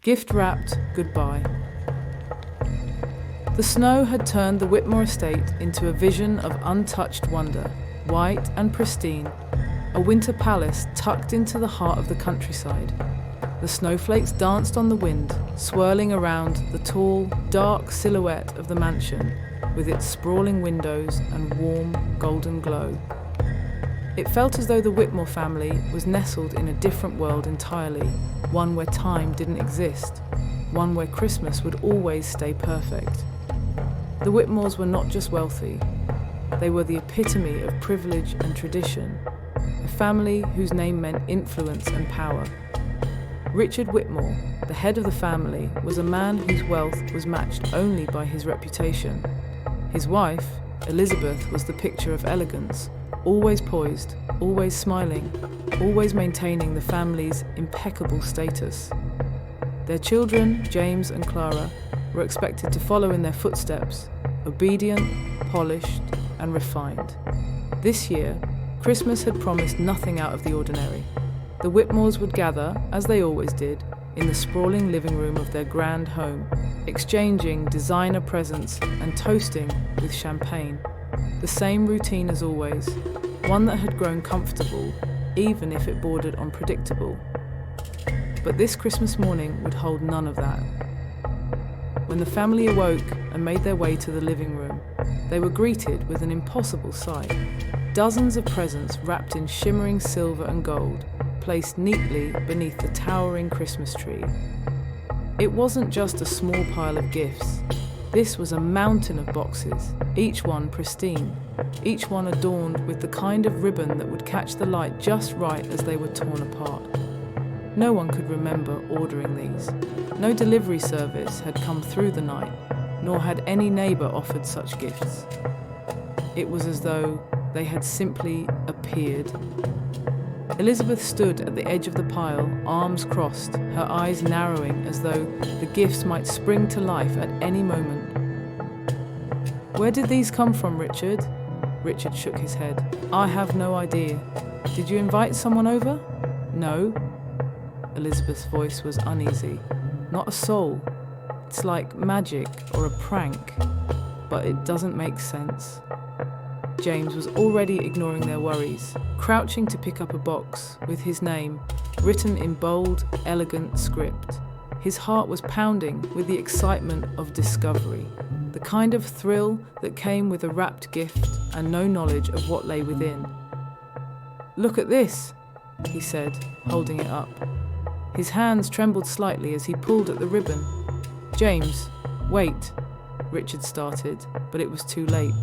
Gift-wrapped goodbye. The snow had turned the Whitmore estate into a vision of untouched wonder, white and pristine, a winter palace tucked into the heart of the countryside. The snowflakes danced on the wind, swirling around the tall, dark silhouette of the mansion, with its sprawling windows and warm, golden glow. It felt as though the Whitmore family was nestled in a different world entirely, one where time didn't exist, one where Christmas would always stay perfect. The Whitmores were not just wealthy, they were the epitome of privilege and tradition, a family whose name meant influence and power. Richard Whitmore, the head of the family, was a man whose wealth was matched only by his reputation. His wife, Elizabeth, was the picture of elegance, always poised, always smiling, always maintaining the family's impeccable status. Their children, James and Clara, were expected to follow in their footsteps, obedient, polished, and refined. This year, Christmas had promised nothing out of the ordinary. The Whitmores would gather, as they always did, in the sprawling living room of their grand home, exchanging designer presents and toasting with champagne. The same routine as always, one that had grown comfortable, even if it bordered on predictable. But this Christmas morning would hold none of that. When the family awoke and made their way to the living room, they were greeted with an impossible sight. Dozens of presents wrapped in shimmering silver and gold, placed neatly beneath the towering Christmas tree. It wasn't just a small pile of gifts. This was a mountain of boxes, each one pristine, each one adorned with the kind of ribbon that would catch the light just right as they were torn apart. No one could remember ordering these. No delivery service had come through the night, nor had any neighbour offered such gifts. It was as though they had simply appeared. Elizabeth stood at the edge of the pile, arms crossed, her eyes narrowing as though the gifts might spring to life at any moment. "Where did these come from, Richard?" Richard shook his head. "I have no idea. Did you invite someone over?" "No." Elizabeth's voice was uneasy. "Not a soul. It's like magic or a prank, but it doesn't make sense." James was already ignoring their worries, crouching to pick up a box with his name written in bold, elegant script. His heart was pounding with the excitement of discovery, the kind of thrill that came with a wrapped gift and no knowledge of what lay within. "Look at this," he said, holding it up. His hands trembled slightly as he pulled at the ribbon. "James, wait," Richard started, but it was too late.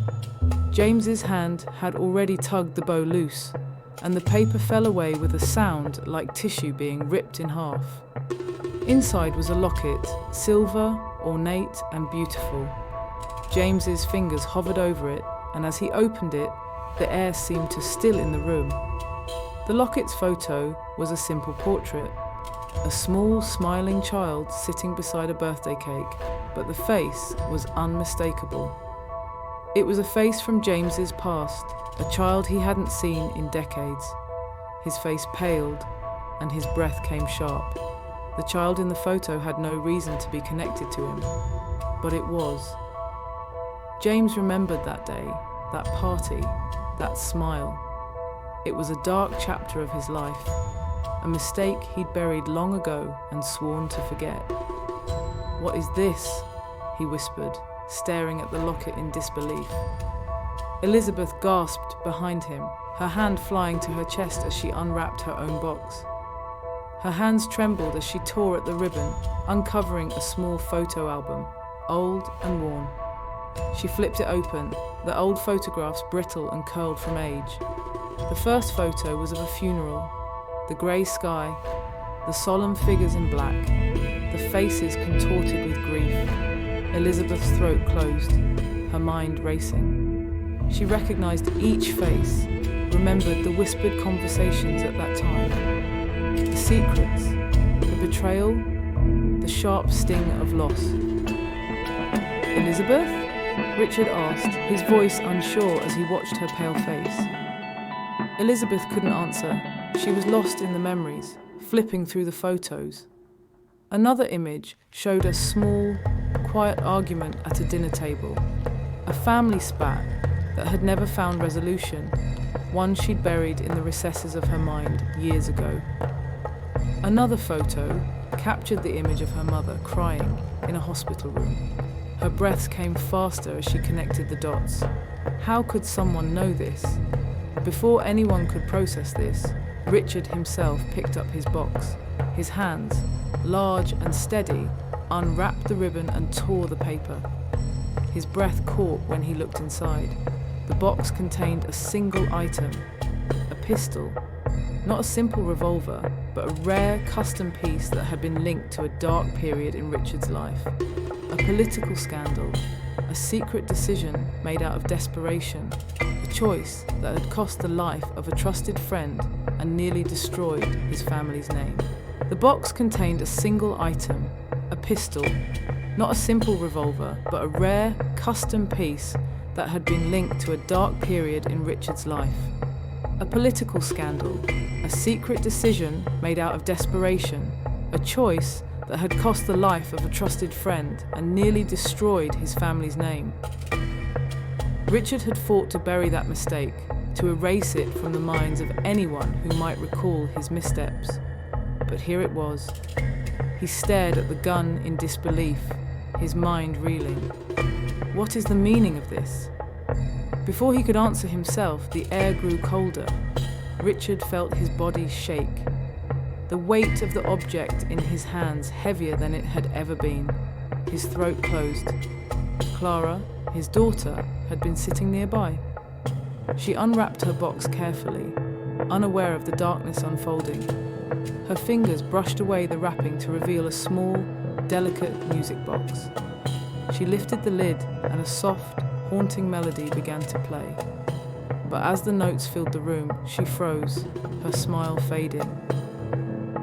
James's hand had already tugged the bow loose, and the paper fell away with a sound like tissue being ripped in half. Inside was a locket, silver, ornate and beautiful. James's fingers hovered over it, and as he opened it, the air seemed to still in the room. The locket's photo was a simple portrait, a small, smiling child sitting beside a birthday cake, but the face was unmistakable. It was a face from James's past, a child he hadn't seen in decades. His face paled, and his breath came sharp. The child in the photo had no reason to be connected to him, but it was. James remembered that day, that party, that smile. It was a dark chapter of his life, a mistake he'd buried long ago and sworn to forget. "What is this?" he whispered, staring at the locket in disbelief. Elizabeth gasped behind him, her hand flying to her chest as she unwrapped her own box. Her hands trembled as she tore at the ribbon, uncovering a small photo album, old and worn. She flipped it open, the old photographs brittle and curled from age. The first photo was of a funeral, the grey sky, the solemn figures in black, the faces contorted with grief. Elizabeth's throat closed, her mind racing. She recognised each face, remembered the whispered conversations at that time, the secrets, the betrayal, the sharp sting of loss. "Elizabeth?" Richard asked, his voice unsure as he watched her pale face. Elizabeth couldn't answer. She was lost in the memories, flipping through the photos. Another image showed a small, quiet argument at a dinner table, a family spat that had never found resolution, one she'd buried in the recesses of her mind years ago. Another photo captured the image of her mother crying in a hospital room. Her breaths came faster as she connected the dots. How could someone know this? Before anyone could process this, Richard himself picked up his box. His hands, large and steady, unwrapped the ribbon and tore the paper. His breath caught when he looked inside. The box contained a single item, a pistol. Not a simple revolver, but a rare custom piece that had been linked to a dark period in Richard's life. A political scandal, a secret decision made out of desperation, a choice that had cost the life of a trusted friend and nearly destroyed his family's name. The box contained a single item, a pistol, not a simple revolver, but a rare custom piece that had been linked to a dark period in Richard's life. A political scandal, a secret decision made out of desperation, a choice that had cost the life of a trusted friend and nearly destroyed his family's name. Richard had fought to bury that mistake, to erase it from the minds of anyone who might recall his missteps. But here it was. He stared at the gun in disbelief, his mind reeling. What is the meaning of this? Before he could answer himself, the air grew colder. Richard felt his body shake. The weight of the object in his hands heavier than it had ever been. His throat closed. Clara, his daughter, had been sitting nearby. She unwrapped her box carefully, unaware of the darkness unfolding. Her fingers brushed away the wrapping to reveal a small, delicate music box. She lifted the lid and a soft, haunting melody began to play. But as the notes filled the room, she froze, her smile fading.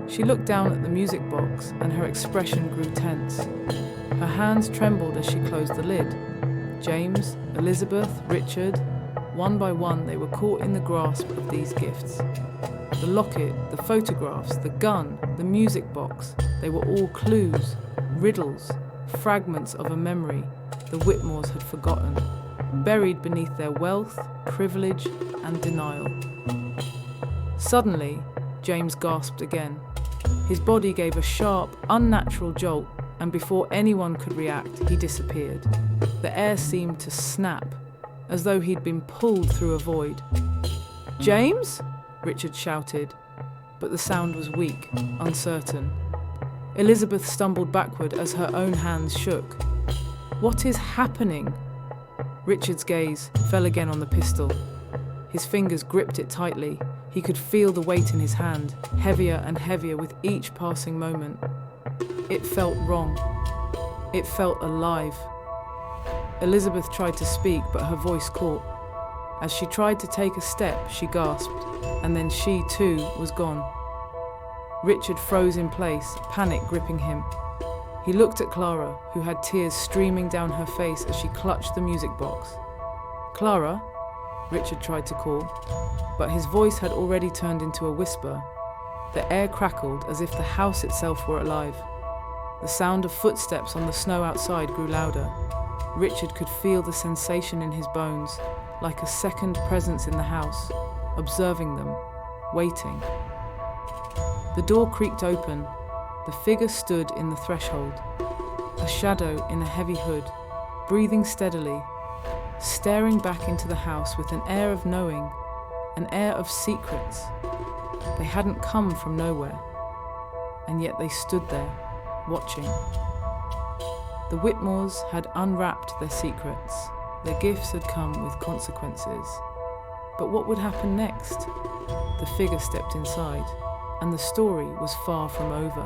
She looked down at the music box and her expression grew tense. Her hands trembled as she closed the lid. James, Elizabeth, Richard, one by one they were caught in the grasp of these gifts. The locket, the photographs, the gun, the music box, they were all clues, riddles, fragments of a memory the Whitmores had forgotten, buried beneath their wealth, privilege, and denial. Suddenly, James gasped again. His body gave a sharp, unnatural jolt, and before anyone could react, he disappeared. The air seemed to snap, as though he'd been pulled through a void. "James?" Richard shouted, but the sound was weak, uncertain. Elizabeth stumbled backward as her own hands shook. "What is happening?" Richard's gaze fell again on the pistol. His fingers gripped it tightly. He could feel the weight in his hand, heavier and heavier with each passing moment. It felt wrong. It felt alive. Elizabeth tried to speak, but her voice caught. As she tried to take a step, she gasped, and then she too was gone. Richard froze in place, panic gripping him. He looked at Clara, who had tears streaming down her face as she clutched the music box. "Clara?" Richard tried to call, but his voice had already turned into a whisper. The air crackled as if the house itself were alive. The sound of footsteps on the snow outside grew louder. Richard could feel the sensation in his bones, like a second presence in the house, observing them, waiting. The door creaked open. The figure stood in the threshold, a shadow in a heavy hood, breathing steadily, staring back into the house with an air of knowing, an air of secrets. They hadn't come from nowhere, and yet they stood there, watching. The Whitmores had unwrapped their secrets. Their gifts had come with consequences. But what would happen next? The figure stepped inside, and the story was far from over.